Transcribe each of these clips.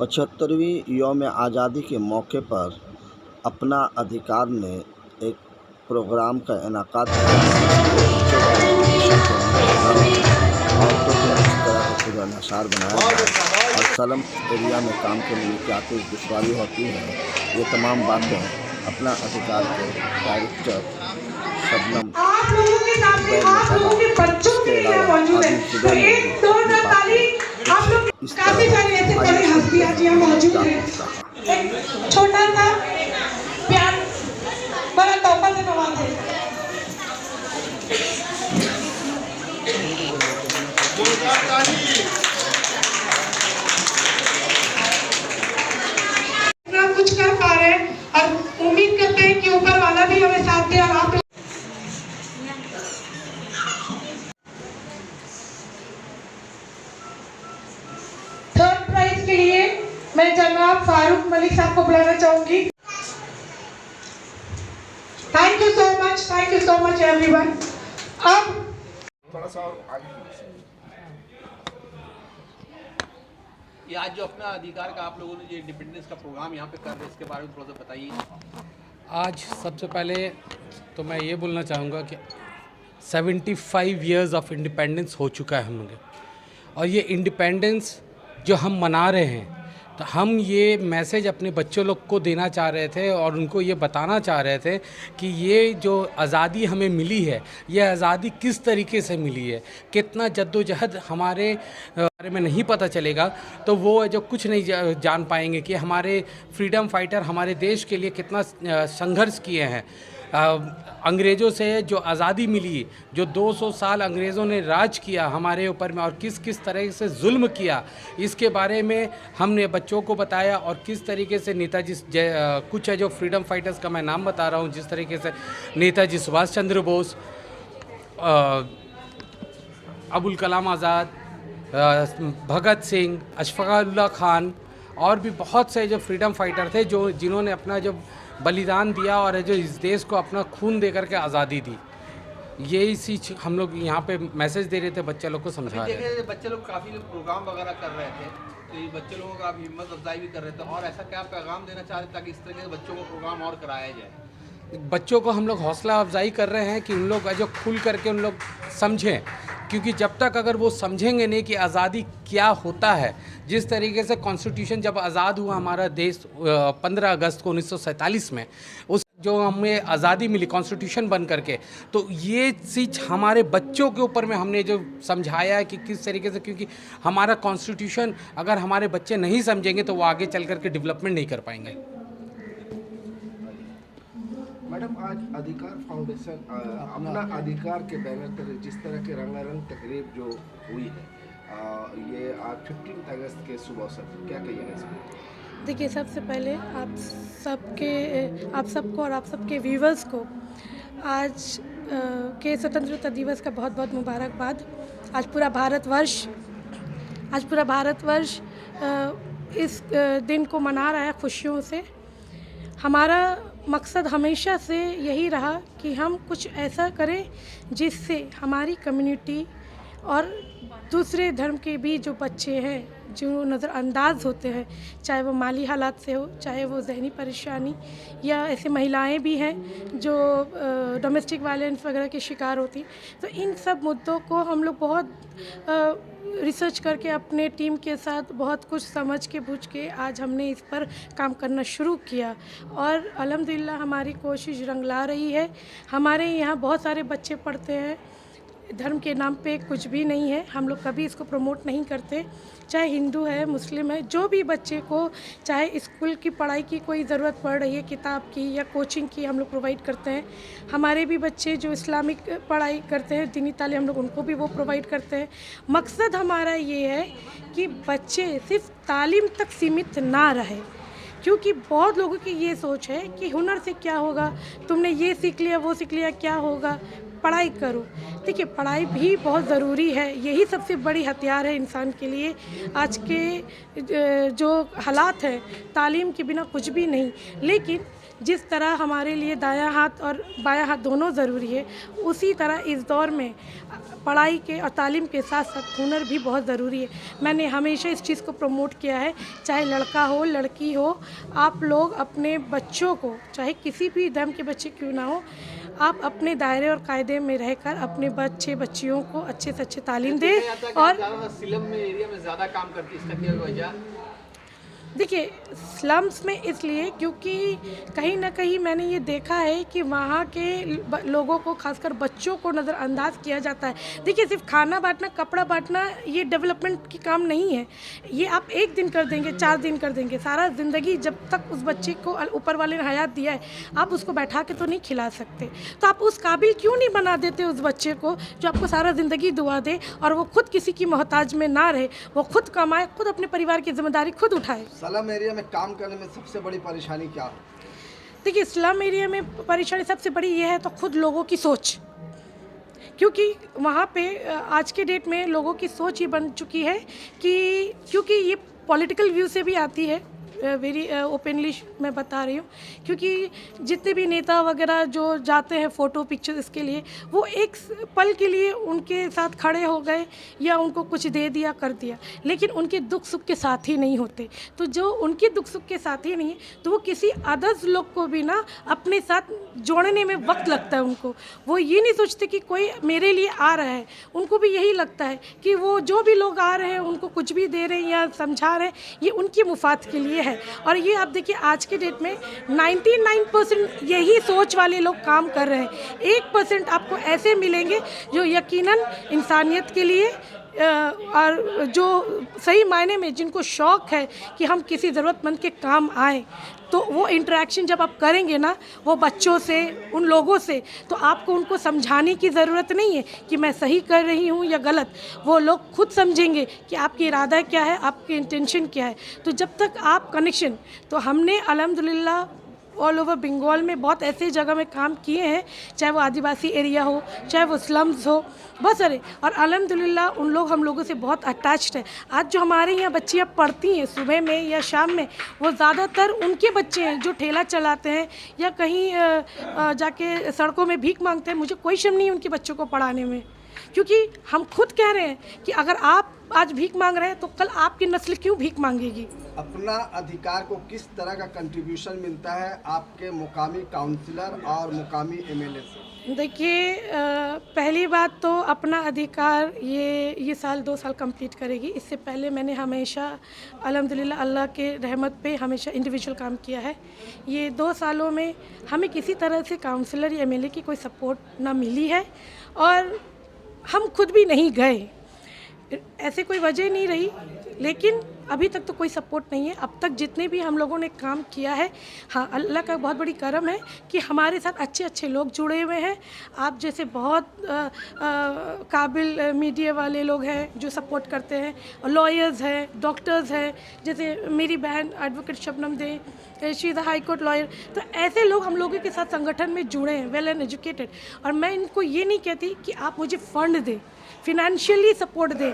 75वीं यौम आज़ादी के मौके पर अपना अधिकार ने एक प्रोग्राम का इनेकाद किया औरतों को इस तरह का पूरा नशार बनाया गया और स्लम एरिया में काम करने में क्या कुछ दुश्वारी होती है। ये तमाम बातें अपना अधिकार के डायरेक्टर शबनम आप लोगों के सामने आप लोगों के बच्चों के लिए मौजूद है। तो एक जोरदार ताली। आप लोग काफी सारे ऐसे बड़े हस्तियां जी मौजूद हैं। एक छोटा सा प्यार बड़ा तोहफा से नवाजे। इतना कुछ कर पा रहे हैं और उम्मीद करते हैं कि ऊपर वाला भी हमें साथ दे और आप थर्ड प्राइज के लिए मैं जनाब फारूक मलिक साहब को बुलाना चाहूंगी। Thank you so much everyone. अब थोड़ा सा ये आज जो अपना अधिकार का आप लोगों ने जो इंडिपेंडेंस का प्रोग्राम यहाँ पे कर रहे हैं इसके बारे में थोड़ा सा बताइए। आज सबसे पहले तो मैं ये बोलना चाहूँगा कि 75 इयर्स ऑफ इंडिपेंडेंस हो चुका है हम लोग, और ये इंडिपेंडेंस जो हम मना रहे हैं तो हम ये मैसेज अपने बच्चों लोग को देना चाह रहे थे और उनको ये बताना चाह रहे थे कि ये जो आज़ादी हमें मिली है ये आज़ादी किस तरीके से मिली है, कितना जद्दोजहद हमारे बारे में नहीं पता चलेगा तो वो जो कुछ नहीं जान पाएंगे कि हमारे फ्रीडम फाइटर हमारे देश के लिए कितना संघर्ष किए हैं। अंग्रेज़ों से जो आज़ादी मिली, जो 200 साल अंग्रेज़ों ने राज किया हमारे ऊपर में और किस किस तरह से जुल्म किया, इसके बारे में हमने बच्चों को बताया। और किस तरीके से नेताजी कुछ है जो फ्रीडम फाइटर्स का मैं नाम बता रहा हूँ, जिस तरीके से नेताजी सुभाष चंद्र बोस, अबुल कलाम आज़ाद, भगत सिंह, अशफाक उल्लाह खान और भी बहुत से जो फ्रीडम फाइटर थे जो जिन्होंने अपना जो बलिदान दिया और जो इस देश को अपना खून दे करके आज़ादी दी। यही चीज़ हम लोग यहाँ पे मैसेज दे रहे थे, बच्चे लोग को समझा रहे थे। बच्चे लोग काफ़ी प्रोग्राम वगैरह कर रहे थे तो ये बच्चे लोगों का हिम्मत अफजाई भी कर रहे थे, और ऐसा क्या पैगाम देना चाह रहे थे ताकि इस तरह के बच्चों को प्रोग्राम और कराया जाए। बच्चों को हम लोग हौसला अफजाई कर रहे हैं कि उन लोग जो खुल करके उन लोग समझें, क्योंकि जब तक अगर वो समझेंगे नहीं कि आज़ादी क्या होता है, जिस तरीके से कॉन्स्टिट्यूशन जब आज़ाद हुआ हमारा देश 15 अगस्त को 1947 में, उस जो हमें आज़ादी मिली कॉन्स्टिट्यूशन बन करके, तो ये चीज़ हमारे बच्चों के ऊपर में हमने जो समझाया है कि किस तरीके से, क्योंकि हमारा कॉन्स्टिट्यूशन अगर हमारे बच्चे नहीं समझेंगे तो वो आगे चल करके डेवलपमेंट नहीं कर पाएंगे। मैडम, आज अधिकार फाउंडेशन अपना अधिकार के बैनर तले जिस तरह के रंगारंग तकरीब जो हुई है, ये आज 15 अगस्त के शुभ अवसर पर क्या कहिएगा इसमें? देखिए, सबसे पहले आप सबको और आप सबके व्यूवर्स को आज के स्वतंत्रता दिवस का बहुत बहुत मुबारकबाद। आज पूरा भारतवर्ष इस दिन को मना रहा है खुशियों से। हमारा मकसद हमेशा से यही रहा कि हम कुछ ऐसा करें जिससे हमारी कम्युनिटी और दूसरे धर्म के भी जो बच्चे हैं जो नज़रअंदाज होते हैं, चाहे वो माली हालात से हो, चाहे वो जहनी परेशानी, या ऐसे महिलाएं भी हैं जो डोमेस्टिक वायलेंस वगैरह के शिकार होती, तो इन सब मुद्दों को हम लोग बहुत रिसर्च करके अपने टीम के साथ बहुत कुछ समझ के बूझ के आज हमने इस पर काम करना शुरू किया और अल्हम्दुलिल्लाह हमारी कोशिश रंग ला रही है। हमारे यहाँ बहुत सारे बच्चे पढ़ते हैं, धर्म के नाम पे कुछ भी नहीं है, हम लोग कभी इसको प्रमोट नहीं करते, चाहे हिंदू है मुस्लिम है, जो भी बच्चे को चाहे स्कूल की पढ़ाई की कोई ज़रूरत पड़ रही है, किताब की या कोचिंग की, हम लोग प्रोवाइड करते हैं। हमारे भी बच्चे जो इस्लामिक पढ़ाई करते हैं, दीनी तालीम, हम लोग उनको भी वो प्रोवाइड करते हैं। मकसद हमारा ये है कि बच्चे सिर्फ तालीम तक सीमित ना रहे, क्योंकि बहुत लोगों की ये सोच है कि हुनर से क्या होगा, तुमने ये सीख लिया वो सीख लिया क्या होगा। पढ़ाई करो। देखिए पढ़ाई भी बहुत ज़रूरी है, यही सबसे बड़ी हथियार है इंसान के लिए। आज के जो हालात हैं, तालीम के बिना कुछ भी नहीं। लेकिन जिस तरह हमारे लिए दायां हाथ और बायां हाथ दोनों ज़रूरी है, उसी तरह इस दौर में पढ़ाई के और तालीम के साथ साथ हुनर भी बहुत ज़रूरी है। मैंने हमेशा इस चीज़ को प्रमोट किया है, चाहे लड़का हो लड़की हो, आप लोग अपने बच्चों को, चाहे किसी भी धर्म के बच्चे क्यों ना हो, आप अपने दायरे और कायदे में रहकर अपने बच्चे बच्चियों को अच्छे से अच्छे तालीम दें। और स्लम में एरिया में ज़्यादा काम करती है, इसका क्या वजह? देखिए स्लम्स में इसलिए क्योंकि कहीं ना कहीं मैंने ये देखा है कि वहाँ के लोगों को, खासकर बच्चों को नज़रअंदाज किया जाता है। देखिए सिर्फ खाना बांटना, कपड़ा बांटना ये डेवलपमेंट की काम नहीं है। ये आप एक दिन कर देंगे, 4 दिन कर देंगे, सारा ज़िंदगी जब तक उस बच्चे को ऊपर वाले ने हयात दिया है, आप उसको बैठा के तो नहीं खिला सकते। तो आप उस काबिल क्यों नहीं बना देते उस बच्चे को जो आपको सारा ज़िंदगी दुआ दे और वो खुद किसी की मोहताज में ना रहे, वो खुद कमाए, खुद अपने परिवार की जिम्मेदारी खुद उठाए। स्लम एरिया में काम करने में सबसे बड़ी परेशानी क्या है? देखिए स्लम एरिया में परेशानी सबसे बड़ी ये है तो खुद लोगों की सोच, क्योंकि वहाँ पे आज के डेट में लोगों की सोच ये बन चुकी है कि क्योंकि ये पॉलिटिकल व्यू से भी आती है, वेरी ओपनली मैं बता रही हूँ, क्योंकि जितने भी नेता वगैरह जो जाते हैं फ़ोटो पिक्चर इसके लिए, वो एक पल के लिए उनके साथ खड़े हो गए या उनको कुछ दे दिया कर दिया, लेकिन उनके दुख सुख के साथ ही नहीं होते। तो जो उनके दुख सुख के साथ ही नहीं है, तो वो किसी अदर्स लोग को भी ना अपने साथ जोड़ने में वक्त लगता है उनको। वो ये नहीं सोचते कि कोई मेरे लिए आ रहा है, उनको भी यही लगता है कि वो जो भी लोग आ रहे हैं उनको कुछ भी दे रहे हैं या समझा रहे हैं, ये उनकी मुफाद के लिए है। और ये आप देखिए आज के डेट में 99% यही सोच वाले लोग काम कर रहे हैं। 1% आपको ऐसे मिलेंगे जो यकीनन इंसानियत के लिए और जो सही मायने में जिनको शौक़ है कि हम किसी ज़रूरतमंद के काम आएँ, तो वो इंटरेक्शन जब आप करेंगे ना वो बच्चों से, उन लोगों से, तो आपको उनको समझाने की ज़रूरत नहीं है कि मैं सही कर रही हूँ या गलत। वो लोग खुद समझेंगे कि आपकी इरादा क्या है, आपकी इंटेंशन क्या है। तो जब तक आप कनेक्शन, तो हमने अल्हम्दुलिल्लाह ऑल ओवर बंगाल में बहुत ऐसे जगह में काम किए हैं, चाहे वो आदिवासी एरिया हो, चाहे वो स्लम्स हो, बहुत सारे, और अल्हम्दुलिल्लाह उन लोग हम लोगों से बहुत अटैच्ड है। आज जो हमारे यहाँ बच्चियाँ पढ़ती हैं सुबह में या शाम में, वो ज़्यादातर उनके बच्चे हैं जो ठेला चलाते हैं या कहीं जाके सड़कों में भीख मांगते हैं। मुझे कोई शर्म नहीं है उनके बच्चों को पढ़ाने में, क्योंकि हम खुद कह रहे हैं कि अगर आप आज भीख मांग रहे हैं तो कल आपकी नस्ल क्यों भीख मांगेगी। अपना अधिकार को किस तरह का कंट्रीब्यूशन मिलता है आपके मुकामी काउंसलर और मुकामी एमएलए से? देखिए पहली बात तो अपना अधिकार ये साल 2 साल कंप्लीट करेगी। इससे पहले मैंने हमेशा अल्हम्दुलिल्लाह अल्लाह के रहमत पे हमेशा इंडिविजुअल काम किया है। ये 2 सालों में हमें किसी तरह से काउंसलर या एमएलए की कोई सपोर्ट ना मिली है और हम खुद भी नहीं गए, ऐसे कोई वजह नहीं रही, लेकिन अभी तक तो कोई सपोर्ट नहीं है। अब तक जितने भी हम लोगों ने काम किया है, हाँ अल्लाह का बहुत बड़ी करम है कि हमारे साथ अच्छे अच्छे लोग जुड़े हुए हैं। आप जैसे बहुत काबिल मीडिया वाले लोग हैं जो सपोर्ट करते हैं, लॉयर्स हैं, डॉक्टर्स हैं, जैसे मेरी बहन advocate Shabnam they, she is a high court lawyer. तो ऐसे लोग हम लोगों के साथ संगठन में जुड़े हैं, वेल एंड एजुकेटेड। और मैं इनको ये नहीं कहती कि आप मुझे फ़ंड दें, फिनेंशियली सपोर्ट दें,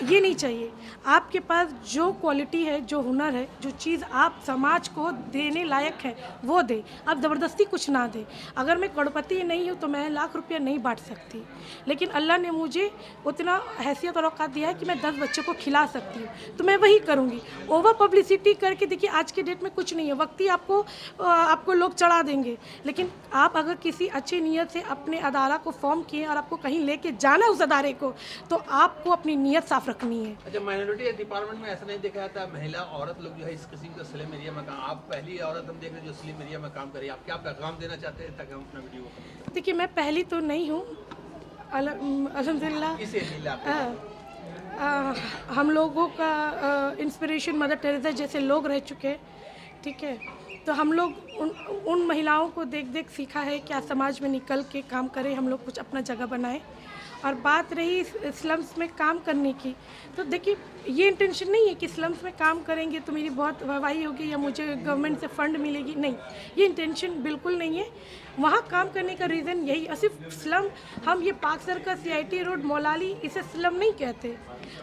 ये नहीं चाहिए। आपके पास जो क्वालिटी है, जो हुनर है, जो चीज़ आप समाज को देने लायक है वो दे, आप ज़बरदस्ती कुछ ना दे। अगर मैं करोड़पति नहीं हूँ तो मैं लाख रुपया नहीं बांट सकती, लेकिन अल्लाह ने मुझे उतना हैसियत और औकात दिया है कि मैं 10 बच्चे को खिला सकती हूँ, तो मैं वही करूँगी। ओवर पब्लिसिटी करके देखिए आज के डेट में कुछ नहीं है, वक्त ही आपको लोग चढ़ा देंगे। लेकिन आप अगर किसी अच्छी नीयत से अपने अदारा को फॉर्म किए और आपको कहीं लेके जाना है उस अदारे को, तो आपको अपनी नीयत साफ रखनी है। अच्छा, माइनॉरिटी डिपार्टमेंट में ऐसा नहीं देखा जाता, महिला औरत लोग जो है इस किस्म का स्लम एरिया में काम, आप पहली औरत हम देख रहे हैं जो स्लम एरिया में काम करिए, आप क्या पैगाम देना चाहते हैं ताकि हम अपना वीडियो? देखिए मैं पहली तो नहीं हूँ, अल्हम्दुलिल्लाह हम लोगों का इंस्पिरेशन मदर टेरेसा जैसे लोग रह चुके हैं, ठीक है। तो हम लोग उन महिलाओं को देख देख सीखा है कि आज समाज में निकल के काम करें, हम लोग कुछ अपना जगह बनाएं। और बात रही स्लम्स में काम करने की, तो देखिए ये इंटेंशन नहीं है कि स्लम्स में काम करेंगे तो मेरी बहुत वाहवाही होगी या मुझे गवर्नमेंट से फंड मिलेगी, नहीं, ये इंटेंशन बिल्कुल नहीं है। वहाँ काम करने का रीज़न यही, सिर्फ स्लम, हम ये park circle, CIT road, Moula Ali, इसे स्लम नहीं कहते।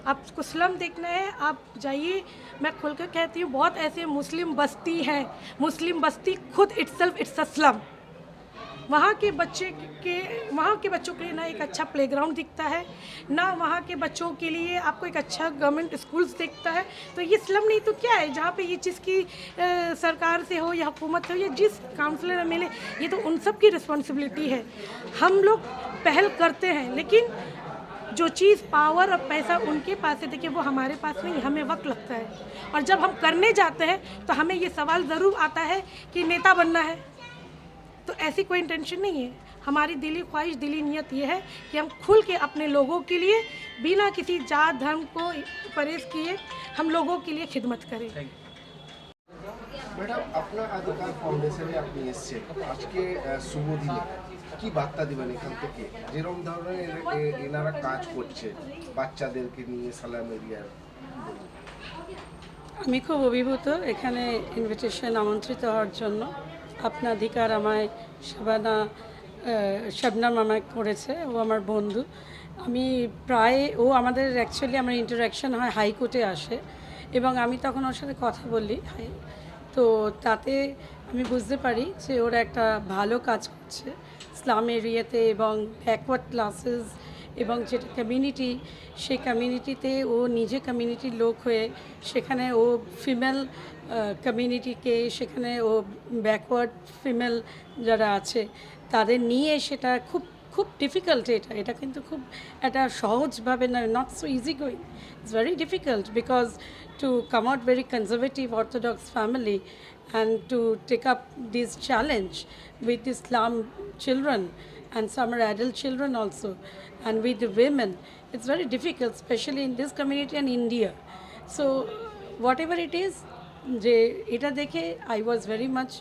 आपको स्लम देखना है आप जाइए, मैं खुल कर कहती हूँ, बहुत ऐसे मुस्लिम बस्ती हैं, मुस्लिम बस्ती खुद इट्सल्फ इट्स अ स्लम। वहाँ के बच्चों के लिए ना एक अच्छा प्लेग्राउंड दिखता है, ना वहाँ के बच्चों के लिए आपको एक अच्छा गवर्नमेंट स्कूल्स दिखता है, तो ये स्लम नहीं तो क्या है? जहाँ पे ये चीज़ की सरकार से हो या हुकूमत से हो या जिस काउंसलर में मिले, ये तो उन सब की रिस्पॉन्सिबिलिटी है। हम लोग पहल करते हैं, लेकिन जो चीज़ पावर और पैसा उनके पास है, देखिए वो हमारे पास नहीं, हमें वक्त लगता है। और जब हम करने जाते हैं तो हमें ये सवाल ज़रूर आता है कि नेता बनना है, तो ऐसी कोई इंटेंशन नहीं है। हमारी दिली ख्वाहिश, दिली नीयत ये है कि हम खुल के अपने लोगों के लिए बिना किसी जात धर्म को परहेज किए हम लोगों के लिए खिदमत करें। ম্যাডাম, আপনার অধিকার ফাউন্ডেশনে আপনি এসেছেন, আজকে শুভ দিনে কি বার্তা দিবেন এখান থেকে? যেরকম ধরনের এনারা কাজ করছে বাচ্চাদেরকে নিয়ে সালাম এরিয়ার, আমি খুব অভিভূত এখানে ইনভিটেশন আমন্ত্রিত হওয়ার জন্য। আপনার অধিকার আমায় শবনাম আমায় করেছে, ও আমার বন্ধু। আমি প্রায়, ও আমাদের অ্যাকচুয়ালি আমার ইন্টারাকশন হয় হাইকোর্টে আসে এবং আমি তখন ওর সাথে কথা বলি, তো তাতে আমি বুঝতে পারি যে ওরা একটা ভালো কাজ করছে ইসলাম এরিয়াতে এবং ব্যাকওয়ার্ড ক্লাসেস এবং যেটা কমিউনিটি, সেই কমিউনিটিতে ও নিজে কমিউনিটির লোক হয়ে সেখানে ও ফিমেল কমিউনিটিকে, সেখানে ও ব্যাকওয়ার্ড ফিমেল যারা আছে তাদের নিয়ে, সেটা খুব খুব ডিফিকাল্ট। এটা কিন্তু খুব একটা সহজভাবে না, not so easy going, it's very difficult because to come out very conservative orthodox family and to take up this challenge with Islam children and some are adult children also, and with the women, it's very difficult, especially in this community and India. So whatever it is, je eta dekhe I was very much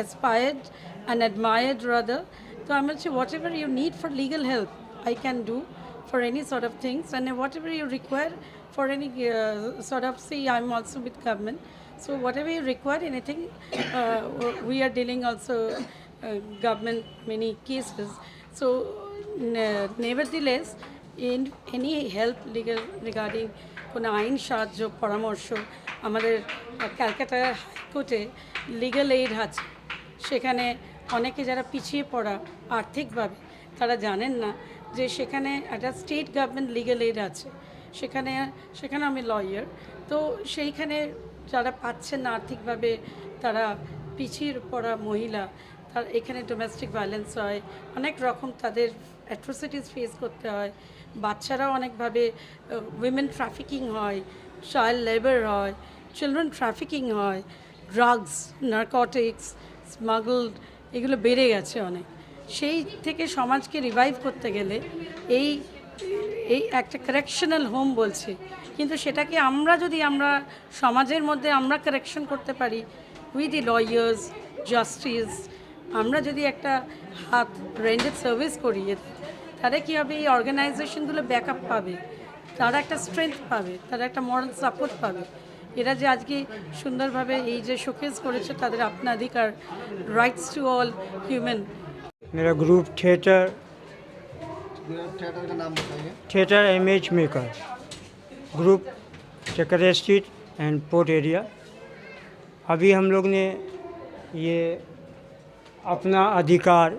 aspired and admired rather. So I must say, whatever you need for legal help I can do for any sort of things, and whatever you require for any sort of, see, I'm also with government, so whatever you require, anything, we are dealing also government many cases. So nevertheless, in any help legal regarding কোনো আইন সাহায্য পরামর্শ, আমাদের ক্যালকাটা হাইকোর্টে legal aid আছে, সেখানে অনেকে যারা পিছিয়ে পড়া আর্থিকভাবে তারা জানেন না যে সেখানে একটা স্টেট গভর্নমেন্ট লিগ্যাল এইড আছে, সেখানে আমি লয়ার, তো সেইখানে যারা পাচ্ছেন না আর্থিকভাবে, তারা পিছিয়ে পড়া মহিলা, তার এখানে ডোমেস্টিক ভায়োলেন্স হয়, অনেক রকম তাদের অ্যাট্রোসিটিস ফেস করতে হয়, বাচ্চারাও অনেকভাবে উইমেন ট্রাফিকিং হয়, চাইল্ড লেবার হয়, চিলড্রেন ট্রাফিকিং হয়, ড্রাগস, নার্কোটিক্স, স্মাগলড, এগুলো বেড়ে গেছে অনেক। সেই থেকে সমাজকে রিভাইভ করতে গেলে এই একটা কারেকশনাল হোম বলছে, কিন্তু সেটাকে আমরা যদি সমাজের মধ্যে আমরা কারেকশন করতে পারি উইথ দি লয়ার্স, জাস্টিস, আমরা যদি একটা হাত রেন্ডেড সার্ভিস করি, তাহলে কী হবে, এই অর্গানাইজেশনগুলো ব্যাকআপ পাবে, তারা একটা স্ট্রেংথ পাবে, তারা একটা মরাল সাপোর্ট পাবে। এরা যে আজকে সুন্দরভাবে এই যে শোকেস করেছে তাদের আপনা অধিকার, রাইটস টু অল হিউম্যান। मेरा ग्रुप थिएटर का नाम बताइए। थिएटर इमेज मेकर ग्रुप, चक्कर स्ट्रीट एंड पोर्ट एरिया। अभी हम लोग ने ये अपना अधिकार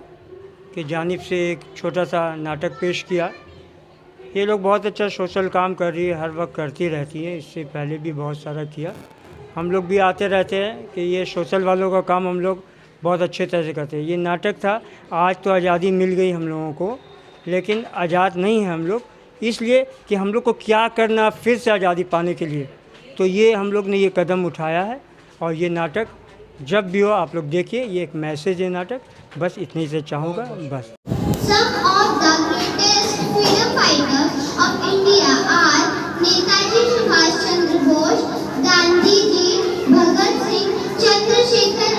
के जानिब से एक छोटा सा नाटक पेश किया। ये लोग बहुत अच्छा सोशल काम कर रही है, हर वक्त करती रहती है, इससे पहले भी बहुत सारा किया। हम लोग भी आते रहते हैं कि ये सोशल वालों का काम हम लोग बहुत अच्छे तरह से करते हैं। ये नाटक था, आज तो आज़ादी मिल गई हम लोगों को, लेकिन आज़ाद नहीं है हम लोग, इसलिए कि हम लोग को क्या करना फिर से आज़ादी पाने के लिए। तो ये हम लोग ने ये कदम उठाया है, और ये नाटक जब भी हो आप लोग देखिए, ये एक मैसेज है नाटक, बस इतनी से चाहूँगा बस। Some of the greatest freedom fighters of India are Netaji Subhash Chandra Bose, Gandhi Ji, Bhagat Singh, Chandrasekhar